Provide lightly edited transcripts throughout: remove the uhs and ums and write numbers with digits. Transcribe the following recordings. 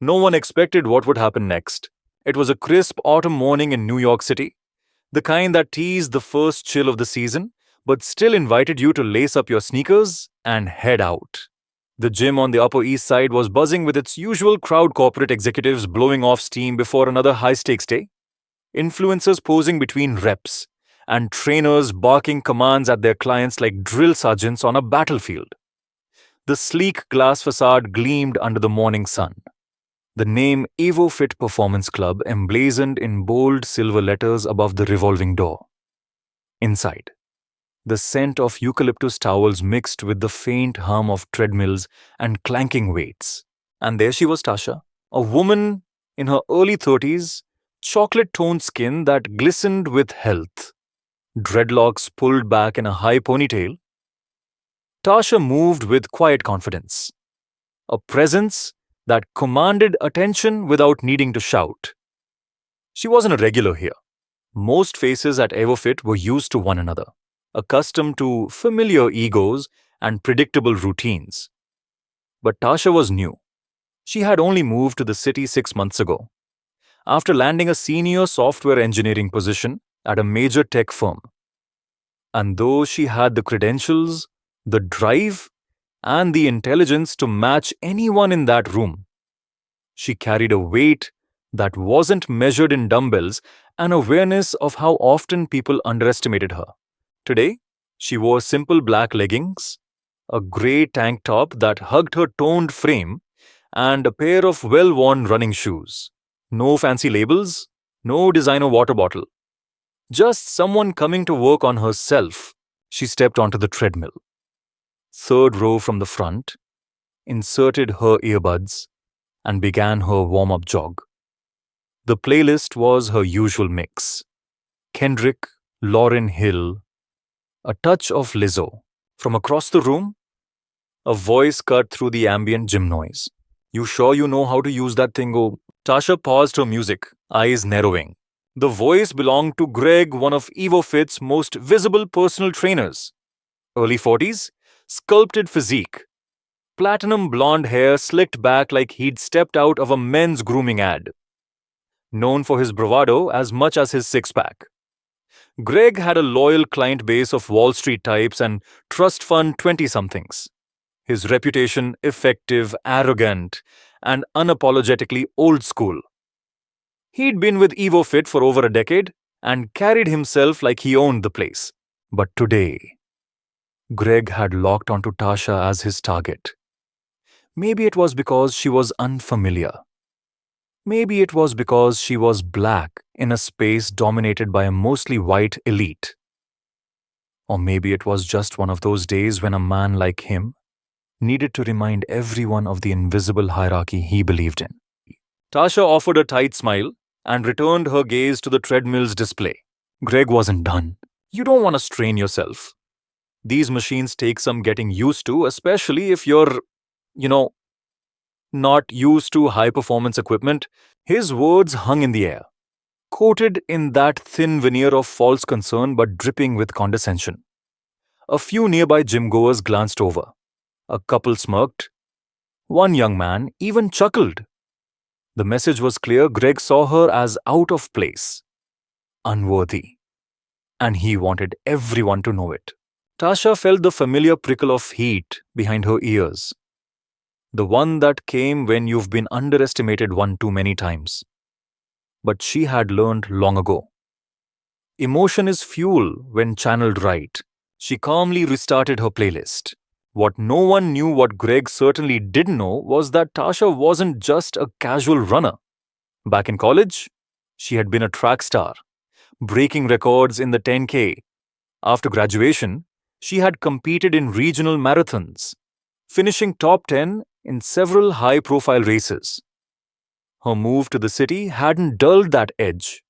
No one expected what would happen next. It was a crisp autumn morning in New York City, the kind that teased the first chill of the season, but still invited you to lace up your sneakers and head out. The gym on the Upper East Side was buzzing with its usual crowd corporate executives blowing off steam before another high stakes day, influencers posing between reps, and trainers barking commands at their clients like drill sergeants on a battlefield. The sleek glass facade gleamed under the morning sun. The name EvoFit Performance Club emblazoned in bold silver letters above the revolving door. Inside, the scent of eucalyptus towels mixed with the faint hum of treadmills and clanking weights. And there she was, Tasha, a woman in her early 30s, chocolate-toned skin that glistened with health, dreadlocks pulled back in a high ponytail. Tasha moved with quiet confidence, a presence that commanded attention without needing to shout. She wasn't a regular here. Most faces at EvoFit were used to one another, accustomed to familiar egos and predictable routines. But Tasha was new. She had only moved to the city 6 months ago, after landing a senior software engineering position at a major tech firm. And though she had the credentials, the drive, and the intelligence to match anyone in that room, she carried a weight that wasn't measured in dumbbells, an awareness of how often people underestimated her. Today, she wore simple black leggings, a grey tank top that hugged her toned frame, and a pair of well-worn running shoes. No fancy labels, no designer water bottle. Just someone coming to work on herself. She stepped onto the treadmill. Third row from the front, inserted her earbuds, and began her warm-up jog. The playlist was her usual mix. Kendrick, Lauryn Hill, a touch of Lizzo. From across the room, a voice cut through the ambient gym noise. "You sure you know how to use that thing, oh?" Tasha paused her music, eyes narrowing. The voice belonged to Greg, one of EvoFit's most visible personal trainers. Early 40s, sculpted physique, platinum blonde hair slicked back like he'd stepped out of a men's grooming ad. Known for his bravado as much as his six-pack, Greg had a loyal client base of Wall Street types and trust fund 20-somethings. His reputation effective, arrogant, and unapologetically old school. He'd been with EvoFit for over a decade and carried himself like he owned the place. But today, Greg had locked onto Tasha as his target. Maybe it was because she was unfamiliar. Maybe it was because she was black in a space dominated by a mostly white elite. Or maybe it was just one of those days when a man like him needed to remind everyone of the invisible hierarchy he believed in. Tasha offered a tight smile and returned her gaze to the treadmill's display. Greg wasn't done. You don't want to strain yourself. These machines take some getting used to, especially if you're, not used to high-performance equipment. His words hung in the air, coated in that thin veneer of false concern but dripping with condescension. A few nearby gym-goers glanced over. A couple smirked. One young man even chuckled. The message was clear. Greg saw her as out of place, unworthy, and he wanted everyone to know it. Tasha felt the familiar prickle of heat behind her ears, the one that came when you've been underestimated one too many times. But she had learned long ago. Emotion is fuel when channeled right. She calmly restarted her playlist. What no one knew, what Greg certainly didn't know, was that Tasha wasn't just a casual runner. Back in college, she had been a track star, breaking records in the 10K. After graduation, she had competed in regional marathons, finishing top 10 in several high-profile races. Her move to the city hadn't dulled that edge.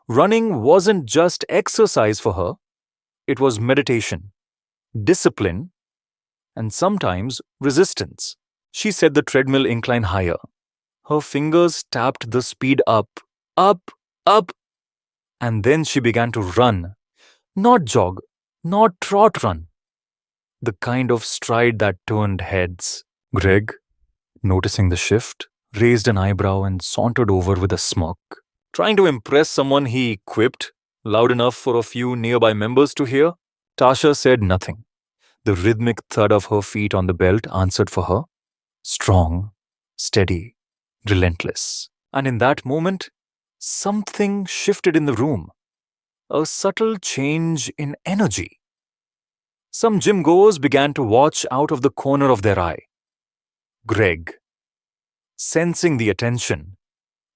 Running wasn't just exercise for her. It was meditation, discipline, and sometimes resistance. She set the treadmill incline higher. Her fingers tapped the speed up, up, and then she began to run. Not jog, not trot run. The kind of stride that turned heads. Greg, noticing the shift, raised an eyebrow, and sauntered over with a smirk. Trying to impress someone, he quipped, loud enough for a few nearby members to hear. Tasha said nothing. The rhythmic thud of her feet on the belt answered for her. Strong, steady, relentless. And in that moment, something shifted in the room. A subtle change in energy. Some gym goers began to watch out of the corner of their eye. Greg, sensing the attention,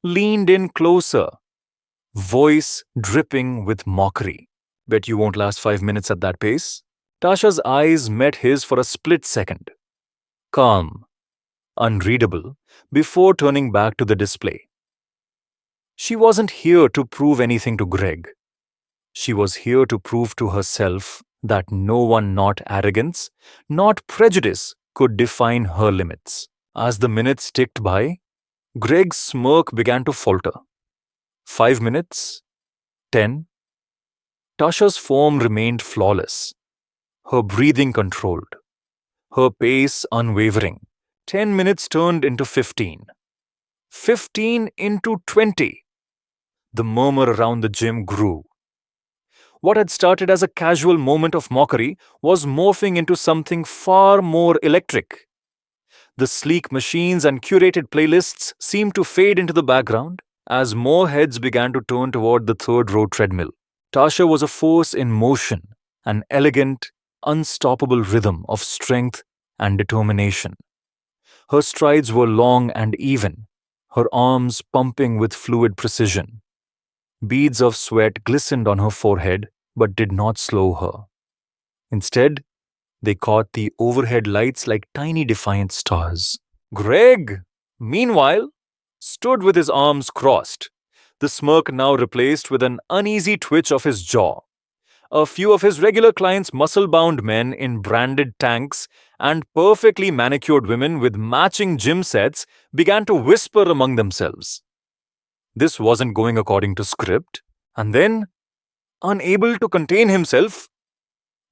leaned in closer, voice dripping with mockery. Bet you won't last 5 minutes at that pace? Tasha's eyes met his for a split second. Calm, unreadable, before turning back to the display. She wasn't here to prove anything to Greg. She was here to prove to herself that no one, not arrogance, not prejudice, could define her limits. As the minutes ticked by, Greg's smirk began to falter. 5 minutes, 10. Tasha's form remained flawless, her breathing controlled, her pace unwavering. 10 minutes turned into 15. 15 into 20. The murmur around the gym grew. What had started as a casual moment of mockery was morphing into something far more electric. The sleek machines and curated playlists seemed to fade into the background as more heads began to turn toward the third row treadmill. Tasha was a force in motion, an elegant, unstoppable rhythm of strength and determination. Her strides were long and even, her arms pumping with fluid precision. Beads of sweat glistened on her forehead but did not slow her. Instead, they caught the overhead lights like tiny defiant stars. Greg, meanwhile, stood with his arms crossed, the smirk now replaced with an uneasy twitch of his jaw. A few of his regular clients, muscle-bound men in branded tanks and perfectly manicured women with matching gym sets, began to whisper among themselves. This wasn't going according to script. And then, unable to contain himself,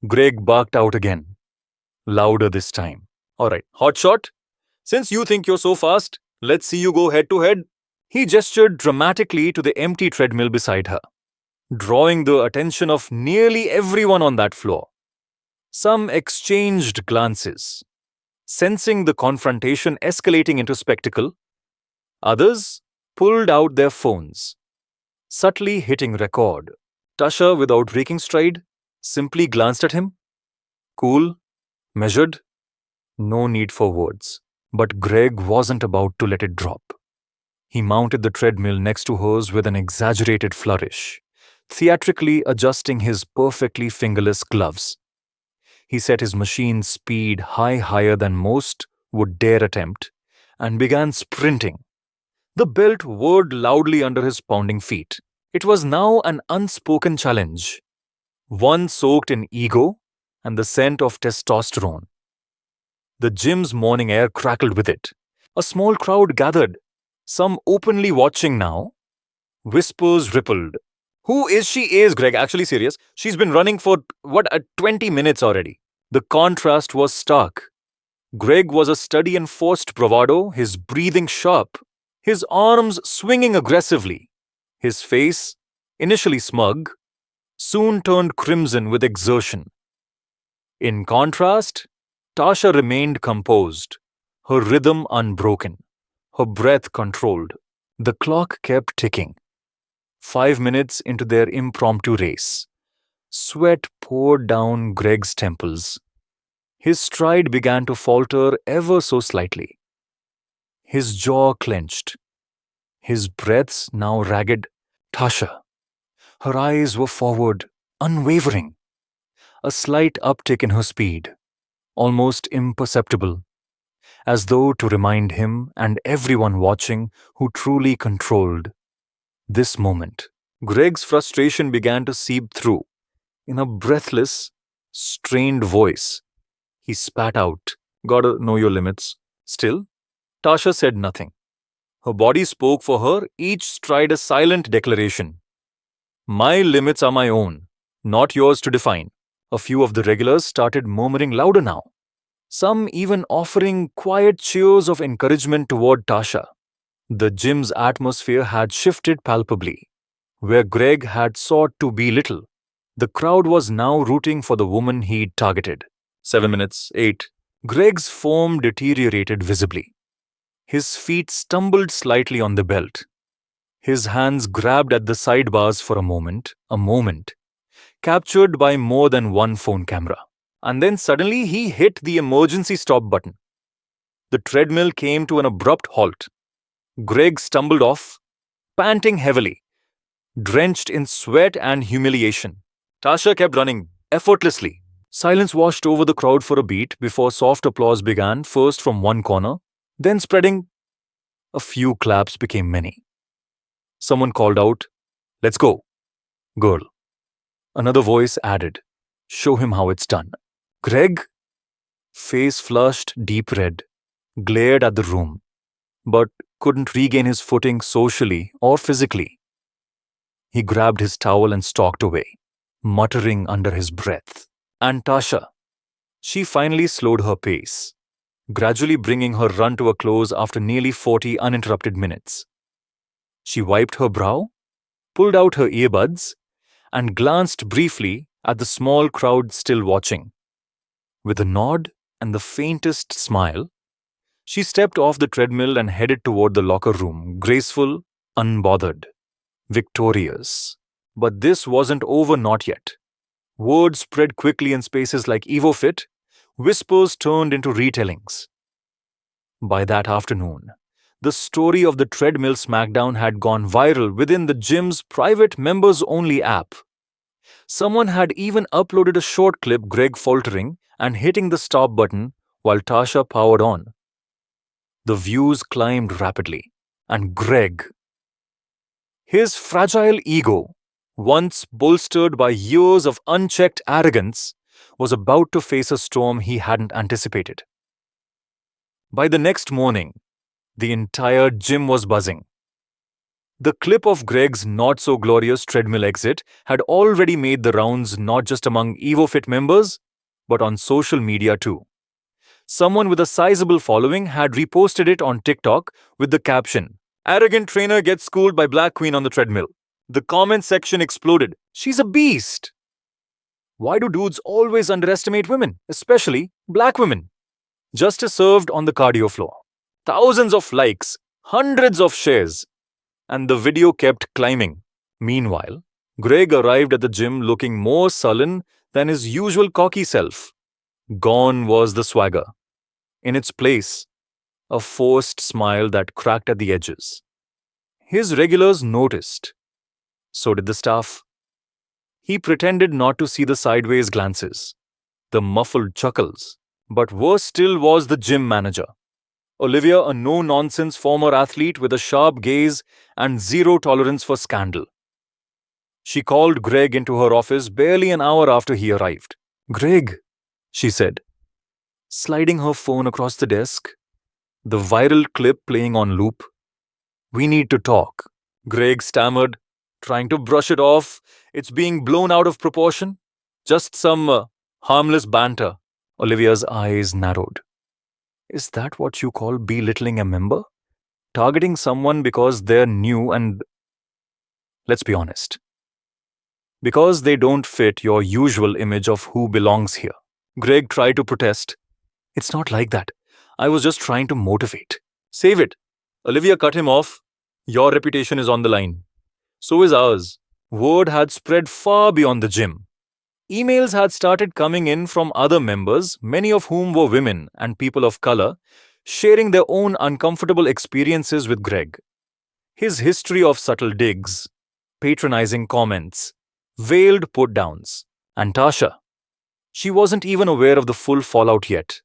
Greg barked out again, louder this time. Alright, hotshot, since you think you're so fast, let's see you go head to head. He gestured dramatically to the empty treadmill beside her, drawing the attention of nearly everyone on that floor. Some exchanged glances, sensing the confrontation escalating into spectacle. Others pulled out their phones, subtly hitting record. Tasha, without breaking stride, simply glanced at him. Cool, measured, no need for words. But Greg wasn't about to let it drop. He mounted the treadmill next to hers with an exaggerated flourish, theatrically adjusting his perfectly fingerless gloves. He set his machine's speed higher than most would dare attempt, and began sprinting. The belt whirred loudly under his pounding feet. It was now an unspoken challenge, one soaked in ego and the scent of testosterone. The gym's morning air crackled with it. A small crowd gathered, some openly watching now. Whispers rippled. Who is she? Is Greg actually serious? She's been running for, 20 minutes already. The contrast was stark. Greg was a study in forced bravado, his breathing sharp, his arms swinging aggressively. His face, initially smug, soon turned crimson with exertion. In contrast, Tasha remained composed, her rhythm unbroken, her breath controlled. The clock kept ticking. 5 minutes into their impromptu race, sweat poured down Greg's temples. His stride began to falter ever so slightly. His jaw clenched, his breaths now ragged. Tasha. Her eyes were forward, unwavering. A slight uptick in her speed, almost imperceptible, as though to remind him and everyone watching who truly controlled this moment. Greg's frustration began to seep through. In a breathless, strained voice, he spat out, "Gotta know your limits." Still, Tasha said nothing. Her body spoke for her, each stride a silent declaration. My limits are my own, not yours to define. A few of the regulars started murmuring louder now, some even offering quiet cheers of encouragement toward Tasha. The gym's atmosphere had shifted palpably. Where Greg had sought to belittle, the crowd was now rooting for the woman he'd targeted. 7 minutes, 8. Greg's form deteriorated visibly. His feet stumbled slightly on the belt. His hands grabbed at the sidebars for a moment, captured by more than one phone camera. And then suddenly he hit the emergency stop button. The treadmill came to an abrupt halt. Greg stumbled off, panting heavily, drenched in sweat and humiliation. Tasha kept running, effortlessly. Silence washed over the crowd for a beat before soft applause began, first from one corner, then spreading. A few claps became many. Someone called out, "Let's go, girl." Another voice added, "Show him how it's done." Greg, face flushed deep red, glared at the room, but couldn't regain his footing socially or physically. He grabbed his towel and stalked away, muttering under his breath. And Tasha, she finally slowed her pace, gradually bringing her run to a close after nearly 40 uninterrupted minutes. She wiped her brow, pulled out her earbuds, and glanced briefly at the small crowd still watching. With a nod and the faintest smile, she stepped off the treadmill and headed toward the locker room, graceful, unbothered, victorious. But this wasn't over, not yet. Words spread quickly in spaces like EvoFit, whispers turned into retellings. By that afternoon, the story of the treadmill smackdown had gone viral within the gym's private members-only app. Someone had even uploaded a short clip, Greg faltering and hitting the stop button while Tasha powered on. The views climbed rapidly, and Greg, his fragile ego, once bolstered by years of unchecked arrogance, was about to face a storm he hadn't anticipated. By the next morning, the entire gym was buzzing. The clip of Greg's not-so-glorious treadmill exit had already made the rounds not just among EvoFit members, but on social media too. Someone with a sizable following had reposted it on TikTok with the caption, "Arrogant trainer gets schooled by black queen on the treadmill." The comment section exploded. "She's a beast!" "Why do dudes always underestimate women, especially black women?" "Justice served on the cardio floor." Thousands of likes, hundreds of shares, and the video kept climbing. Meanwhile, Greg arrived at the gym looking more sullen than his usual cocky self. Gone was the swagger. In its place, a forced smile that cracked at the edges. His regulars noticed. So did the staff. He pretended not to see the sideways glances, the muffled chuckles, but worse still was the gym manager. Olivia, a no-nonsense former athlete with a sharp gaze and zero tolerance for scandal. She called Greg into her office barely an hour after he arrived. "Greg," she said, sliding her phone across the desk, the viral clip playing on loop. "We need to talk." Greg stammered, trying to brush it off. "It's being blown out of proportion. Just some harmless banter." Olivia's eyes narrowed. "Is that what you call belittling a member? Targeting someone because they're new and, let's be honest, because they don't fit your usual image of who belongs here?" Greg tried to protest. "It's not like that. I was just trying to motivate." "Save it." Olivia cut him off. "Your reputation is on the line. So is ours." Word had spread far beyond the gym. Emails had started coming in from other members, many of whom were women and people of color, sharing their own uncomfortable experiences with Greg. His history of subtle digs, patronizing comments, veiled put-downs, and Tasha. She wasn't even aware of the full fallout yet.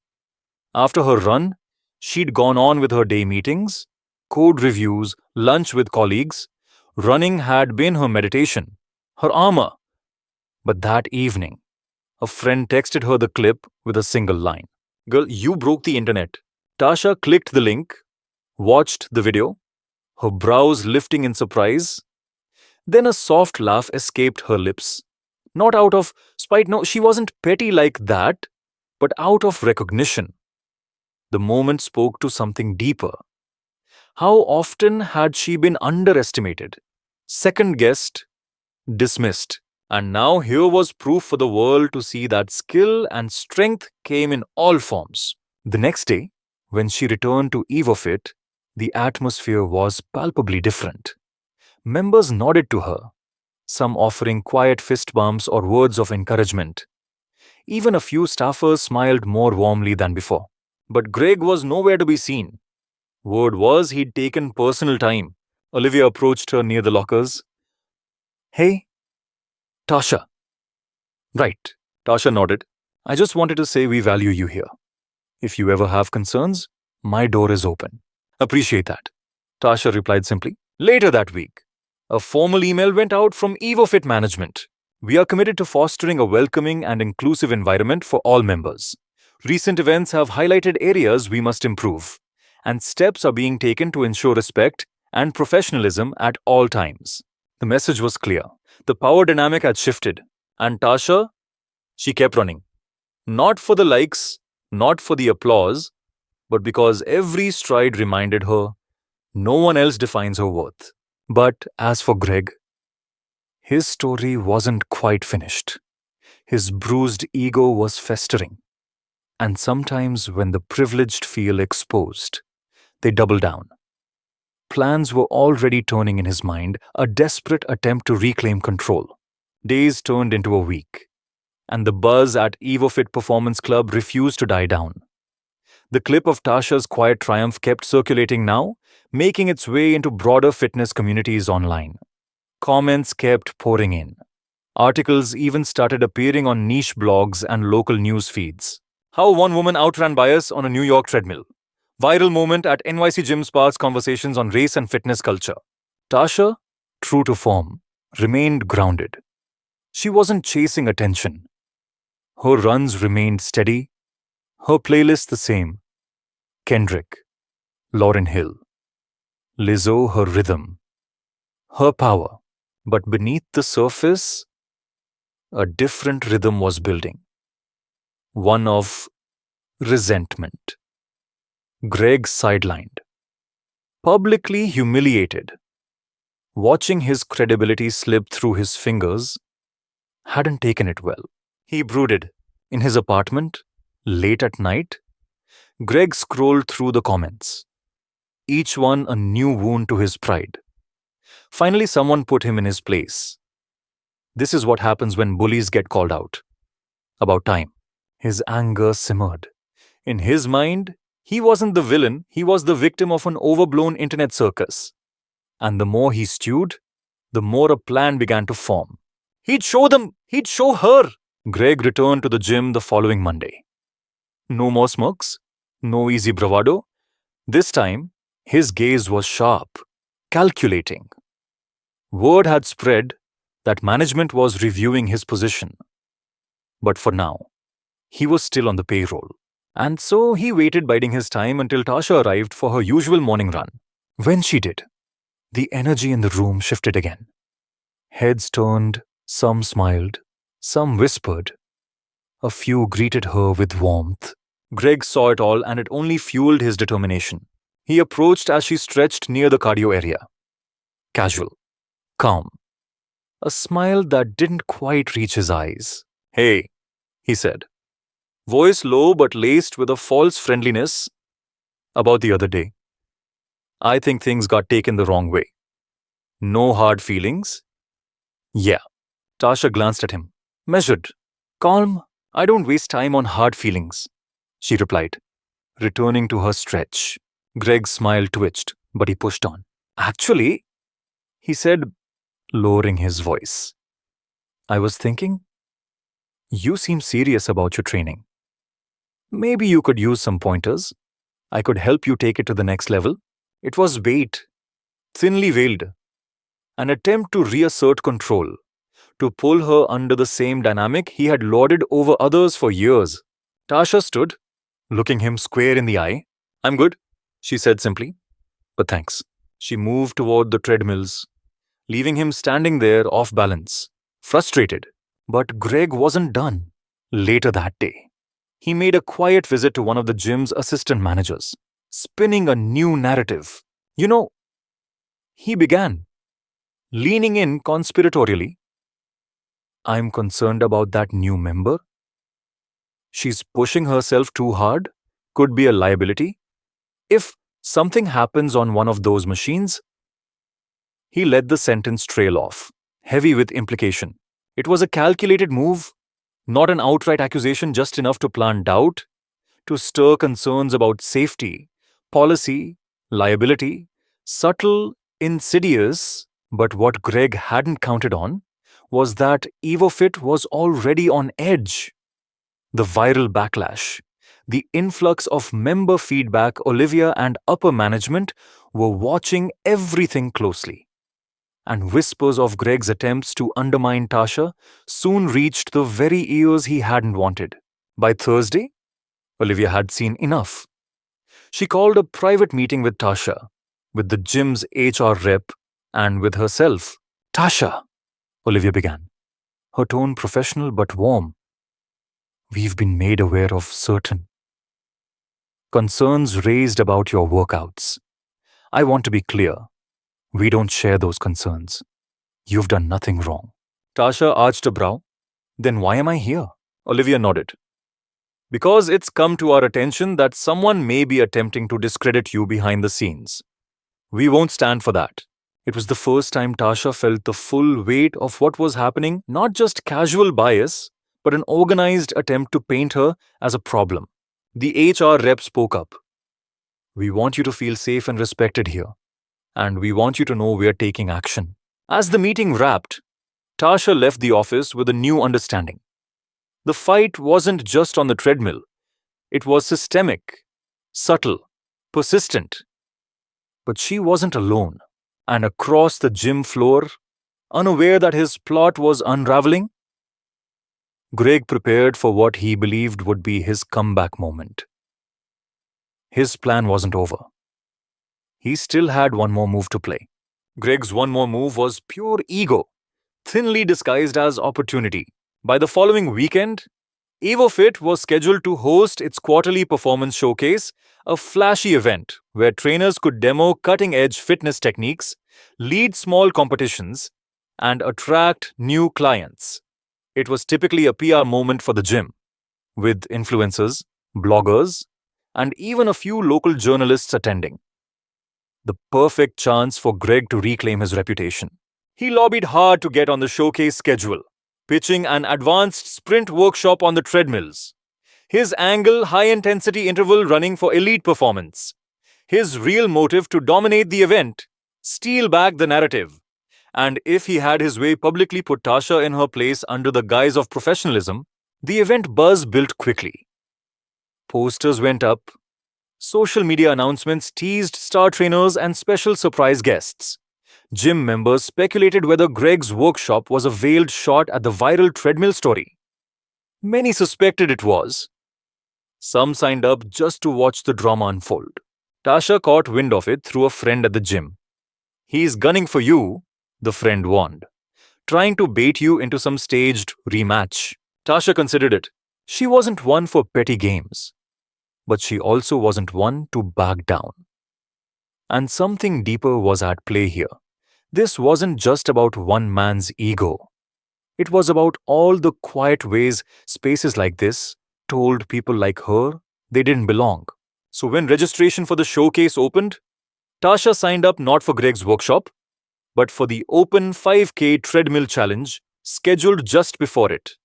After her run, she'd gone on with her day meetings, code reviews, lunch with colleagues. Running had been her meditation, her armor. But that evening, a friend texted her the clip with a single line. "Girl, you broke the internet." Tasha clicked the link, watched the video, her brows lifting in surprise. Then a soft laugh escaped her lips. Not out of spite, no, she wasn't petty like that, but out of recognition. The moment spoke to something deeper. How often had she been underestimated, second guessed, dismissed? And now here was proof for the world to see that skill and strength came in all forms. The next day, when she returned to Eve of It, the atmosphere was palpably different. Members nodded to her, some offering quiet fist bumps or words of encouragement. Even a few staffers smiled more warmly than before. But Greg was nowhere to be seen. Word was he'd taken personal time. Olivia approached her near the lockers. Hey, Tasha. Right. Tasha nodded. I just wanted to say we value you here. If you ever have concerns, my door is open. Appreciate that. Tasha replied simply. Later that week, a formal email went out from Eve of It management. We are committed to fostering a welcoming and inclusive environment for all members. Recent events have highlighted areas we must improve, and steps are being taken to ensure respect and professionalism at all times. The message was clear. The power dynamic had shifted, and Tasha, she kept running. Not for the likes, not for the applause, but because every stride reminded her no one else defines her worth. But as for Greg, his story wasn't quite finished. His bruised ego was festering. And sometimes when the privileged feel exposed, they double down. Plans were already turning in his mind, a desperate attempt to reclaim control. Days turned into a week, and the buzz at Eve of It Performance Club refused to die down. The clip of Tasha's quiet triumph kept circulating now, making its way into broader fitness communities online. Comments kept pouring in. Articles even started appearing on niche blogs and local news feeds. How one woman outran bias on a New York treadmill. Viral moment at NYC gym sparks conversations on race and fitness culture. Tasha, true to form, remained grounded. She wasn't chasing attention. Her runs remained steady, her playlist the same. Kendrick, Lauryn Hill, Lizzo, her rhythm, her power. But beneath the surface, a different rhythm was building. One of resentment. Greg sidelined, publicly humiliated. Watching his credibility slip through his fingers hadn't taken it well. He brooded. In his apartment, late at night, Greg scrolled through the comments, each one a new wound to his pride. Finally, someone put him in his place. This is what happens when bullies get called out. About time. His anger simmered. In his mind, he wasn't the villain, he was the victim of an overblown internet circus. And the more he stewed, the more a plan began to form. He'd show them, he'd show her. Greg returned to the gym the following Monday. No more smirks, no easy bravado. This time, his gaze was sharp, calculating. Word had spread that management was reviewing his position. But for now, he was still on the payroll. And so he waited biding his time until Tasha arrived for her usual morning run. When she did, the energy in the room shifted again. Heads turned, some smiled, some whispered. A few greeted her with warmth. Greg saw it all and it only fueled his determination. He approached as she stretched near the cardio area. Casual, calm. A smile that didn't quite reach his eyes. Hey, he said. Voice low but laced with a false friendliness. About the other day. I think things got taken the wrong way. No hard feelings? Yeah. Tasha glanced at him. Measured. Calm. I don't waste time on hard feelings, she replied, returning to her stretch. Greg's smile twitched, but he pushed on. Actually, he said, lowering his voice, I was thinking, you seem serious about your training. Maybe you could use some pointers. I could help you take it to the next level. It was bait, thinly veiled, an attempt to reassert control, to pull her under the same dynamic he had lorded over others for years. Tasha stood, looking him square in the eye. I'm good, she said simply. But thanks. She moved toward the treadmills, leaving him standing there off balance, frustrated. But Greg wasn't done. Later that day, he made a quiet visit to one of the gym's assistant managers, spinning a new narrative. You know, he began, leaning in conspiratorially. I'm concerned about that new member. She's pushing herself too hard. Could be a liability. If something happens on one of those machines, he let the sentence trail off, heavy with implication. It was a calculated move, not an outright accusation, just enough to plant doubt, to stir concerns about safety, policy, liability, subtle, insidious. But what Greg hadn't counted on was that EvoFit was already on edge. The viral backlash, the influx of member feedback, Olivia and upper management were watching everything closely. And whispers of Greg's attempts to undermine Tasha soon reached the very ears he hadn't wanted. By Thursday, Olivia had seen enough. She called a private meeting with Tasha, with the gym's HR rep, and with herself. Tasha, Olivia began, her tone professional but warm. We've been made aware of certain concerns raised about your workouts. I want to be clear. We don't share those concerns. You've done nothing wrong. Tasha arched a brow. Then why am I here? Olivia nodded. Because it's come to our attention that someone may be attempting to discredit you behind the scenes. We won't stand for that. It was the first time Tasha felt the full weight of what was happening, not just casual bias, but an organized attempt to paint her as a problem. The HR rep spoke up. We want you to feel safe and respected here, and we want you to know we're taking action. As the meeting wrapped, Tasha left the office with a new understanding. The fight wasn't just on the treadmill. It was systemic, subtle, persistent. But she wasn't alone. And across the gym floor, unaware that his plot was unraveling, Greg prepared for what he believed would be his comeback moment. His plan wasn't over. He still had one more move to play. Greg's one more move was pure ego, thinly disguised as opportunity. By the following weekend, EvoFit was scheduled to host its quarterly performance showcase, a flashy event where trainers could demo cutting-edge fitness techniques, lead small competitions, and attract new clients. It was typically a PR moment for the gym, with influencers, bloggers, and even a few local journalists attending. The perfect chance for Greg to reclaim his reputation. He lobbied hard to get on the showcase schedule, pitching an advanced sprint workshop on the treadmills. His angle, high-intensity interval running for elite performance. His real motive to dominate the event, steal back the narrative. And if he had his way, publicly put Tasha in her place under the guise of professionalism, the event buzz built quickly. Posters went up. Social media announcements teased star trainers and special surprise guests. Gym members speculated whether Greg's workshop was a veiled shot at the viral treadmill story. Many suspected it was. Some signed up just to watch the drama unfold. Tasha caught wind of it through a friend at the gym. He's gunning for you, the friend warned, trying to bait you into some staged rematch. Tasha considered it. She wasn't one for petty games, but she also wasn't one to back down. And something deeper was at play here. This wasn't just about one man's ego. It was about all the quiet ways spaces like this told people like her they didn't belong. So when registration for the showcase opened, Tasha signed up not for Greg's workshop, but for the open 5K treadmill challenge scheduled just before it.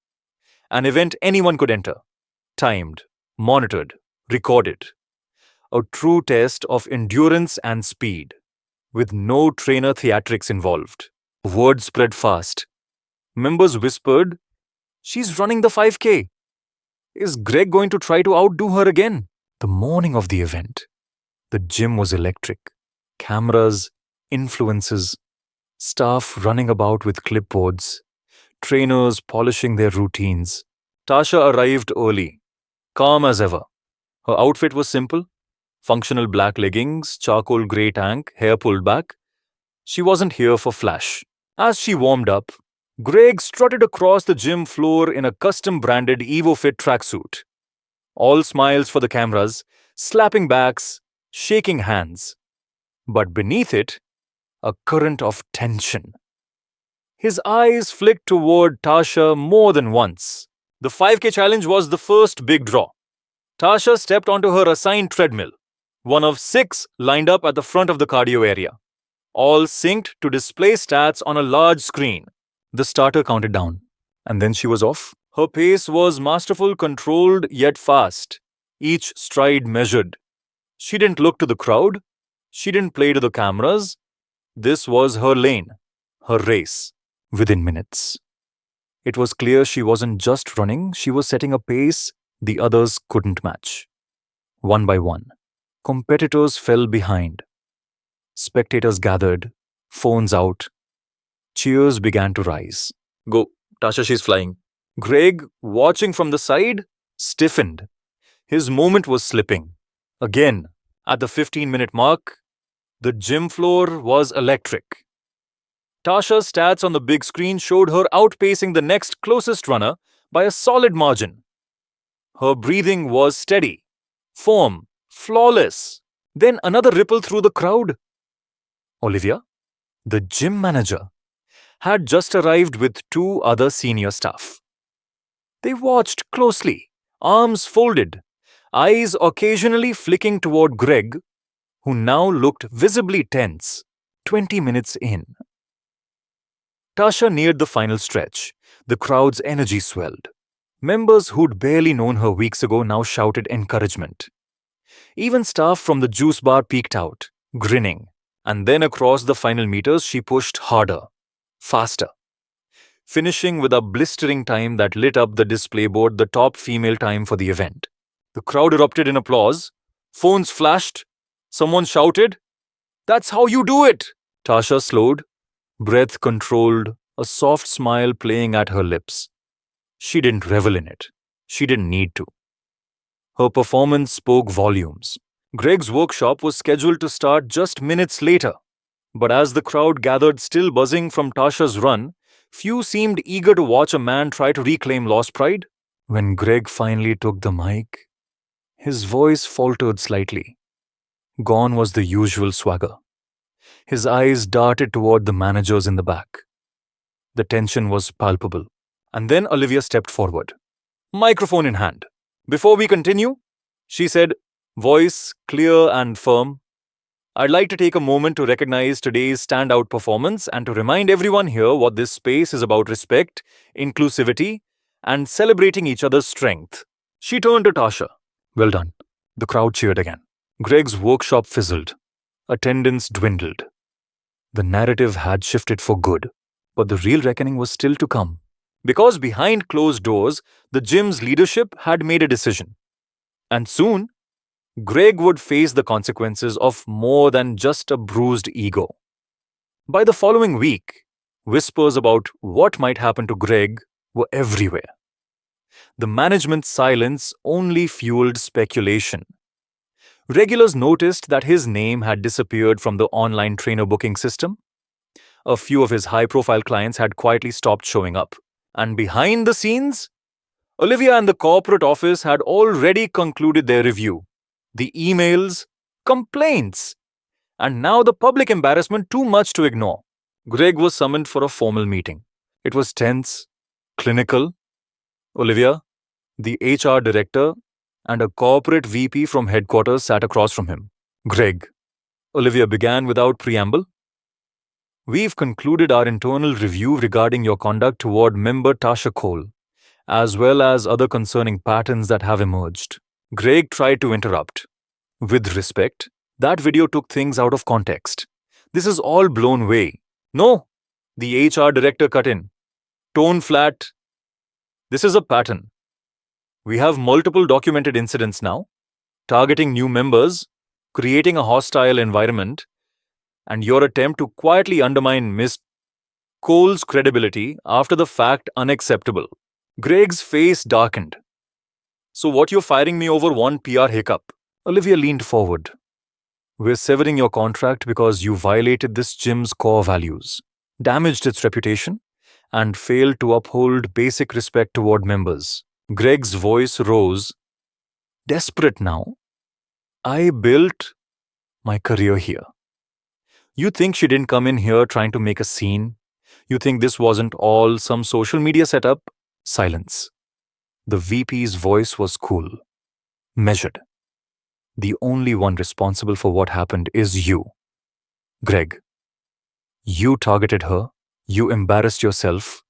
An event anyone could enter. Timed, monitored, recorded. A true test of endurance and speed, with no trainer theatrics involved. Word spread fast. Members whispered, "She's running the 5K. Is Greg going to try to outdo her again?" The morning of the event, the gym was electric. Cameras, influences, staff running about with clipboards, trainers polishing their routines. Tasha arrived early, calm as ever. Her outfit was simple. Functional black leggings, charcoal grey tank, hair pulled back. She wasn't here for flash. As she warmed up, Greg strutted across the gym floor in a custom-branded EvoFit tracksuit. All smiles for the cameras, slapping backs, shaking hands. but beneath it, a current of tension. His eyes flicked toward Tasha more than once. The 5K challenge was the first big draw. Tasha stepped onto her assigned treadmill, one of 6 lined up at the front of the cardio area, all synced to display stats on a large screen. The starter counted down, and then she was off. Her pace was masterful, controlled, yet fast, each stride measured. She didn't look to the crowd. She didn't play to the cameras. This was her lane, her race. Within minutes, it was clear she wasn't just running, she was setting a pace the others couldn't match. One by one, competitors fell behind. Spectators gathered, phones out. Cheers began to rise. Go, Tasha, she's flying. Greg, watching from the side, stiffened. His moment was slipping. Again, at the 15-minute mark, the gym floor was electric. Tasha's stats on the big screen showed her outpacing the next closest runner by a solid margin. Her breathing was steady, firm, flawless. Then another ripple through the crowd. Olivia, the gym manager, had just arrived with 2 other senior staff. They watched closely, arms folded, eyes occasionally flicking toward Greg, who now looked visibly tense, 20 minutes in. Tasha neared the final stretch. The crowd's energy swelled. Members who'd barely known her weeks ago now shouted encouragement. Even staff from the juice bar peeked out, grinning. And then across the final meters, she pushed harder, faster, finishing with a blistering time that lit up the display board, the top female time for the event. The crowd erupted in applause. Phones flashed. Someone shouted, "That's how you do it!" Tasha slowed, breath controlled, a soft smile playing at her lips. She didn't revel in it. She didn't need to. Her performance spoke volumes. Greg's workshop was scheduled to start just minutes later. But as the crowd gathered, still buzzing from Tasha's run, few seemed eager to watch a man try to reclaim lost pride. When Greg finally took the mic, his voice faltered slightly. Gone was the usual swagger. His eyes darted toward the managers in the back. The tension was palpable. And then Olivia stepped forward, microphone in hand. "Before we continue," she said, voice clear and firm, "I'd like to take a moment to recognize today's standout performance and to remind everyone here what this space is about: respect, inclusivity, and celebrating each other's strength." She turned to Tasha. "Well done." The crowd cheered again. Greg's workshop fizzled. Attendance dwindled. The narrative had shifted for good, but the real reckoning was still to come. Because behind closed doors, the gym's leadership had made a decision. And soon, Greg would face the consequences of more than just a bruised ego. By the following week, whispers about what might happen to Greg were everywhere. The management's silence only fueled speculation. Regulars noticed that his name had disappeared from the online trainer booking system. A few of his high-profile clients had quietly stopped showing up. And behind the scenes, Olivia and the corporate office had already concluded their review. The emails, complaints, and now the public embarrassment too much to ignore. Greg was summoned for a formal meeting. It was tense, clinical. Olivia, the HR director, and a corporate VP from headquarters sat across from him. "Greg," Olivia began without preamble, "we've concluded our internal review regarding your conduct toward member Tasha Cole, as well as other concerning patterns that have emerged." Greg tried to interrupt. "With respect, that video took things out of context. This is all blown away." "No," the HR director cut in. Tone flat. "This is a pattern. We have multiple documented incidents now, targeting new members, creating a hostile environment, and your attempt to quietly undermine Miss Cole's credibility after the fact unacceptable." Greg's face darkened. "So what, you're firing me over one PR hiccup?" Olivia leaned forward. "We're severing your contract because you violated this gym's core values, damaged its reputation, and failed to uphold basic respect toward members." Greg's voice rose. "Desperate now. I built my career here. You think she didn't come in here trying to make a scene? You think this wasn't all some social media setup? Silence. The VP's voice was cool, measured. The only one responsible for what happened is you, Greg. You targeted her, you embarrassed yourself,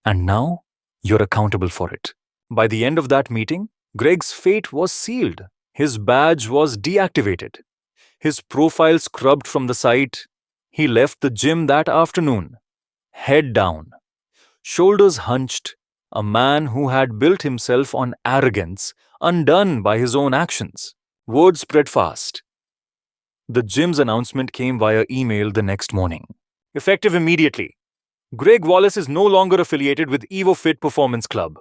and now you're accountable for it. By the end of that meeting, Greg's fate was sealed. His badge was deactivated, his profile scrubbed from the site. He left the gym that afternoon, head down, shoulders hunched, a man who had built himself on arrogance, undone by his own actions. Word spread fast. The gym's announcement came via email the next morning. Effective immediately. Greg Wallace is no longer affiliated with Evo Fit Performance Club.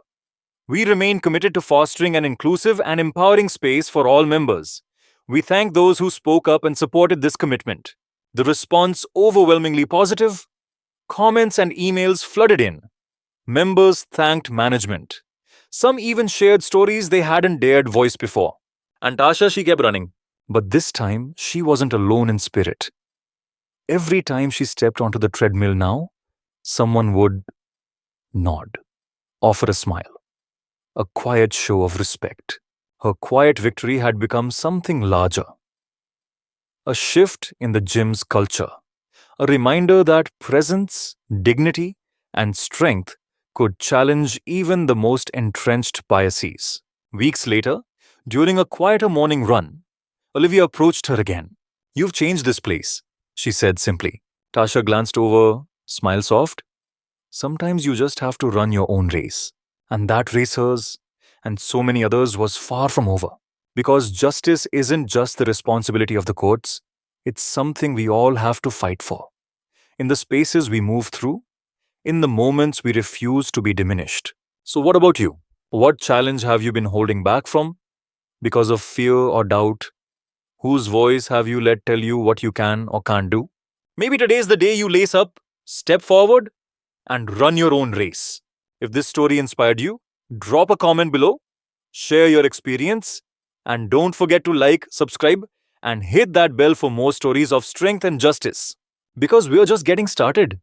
We remain committed to fostering an inclusive and empowering space for all members. We thank those who spoke up and supported this commitment. The response overwhelmingly positive. Comments and emails flooded in. Members thanked management. Some even shared stories they hadn't dared voice before. And Tasha, she kept running. But this time, she wasn't alone in spirit. Every time she stepped onto the treadmill now, someone would nod, offer a smile, a quiet show of respect. Her quiet victory had become something larger. A shift in the gym's culture. A reminder that presence, dignity, and strength could challenge even the most entrenched biases. Weeks later, during a quieter morning run, Olivia approached her again. "You've changed this place," she said simply. Tasha glanced over, smiled soft. "Sometimes you just have to run your own race." And that race hers, and so many others, was far from over. Because justice isn't just the responsibility of the courts, it's something we all have to fight for. In the spaces we move through, in the moments we refuse to be diminished. So what about you? What challenge have you been holding back from? Because of fear or doubt? Whose voice have you let tell you what you can or can't do? Maybe today's the day you lace up, step forward, and run your own race. If this story inspired you, drop a comment below, share your experience, and don't forget to like, subscribe, and hit that bell for more stories of strength and justice. Because we're just getting started.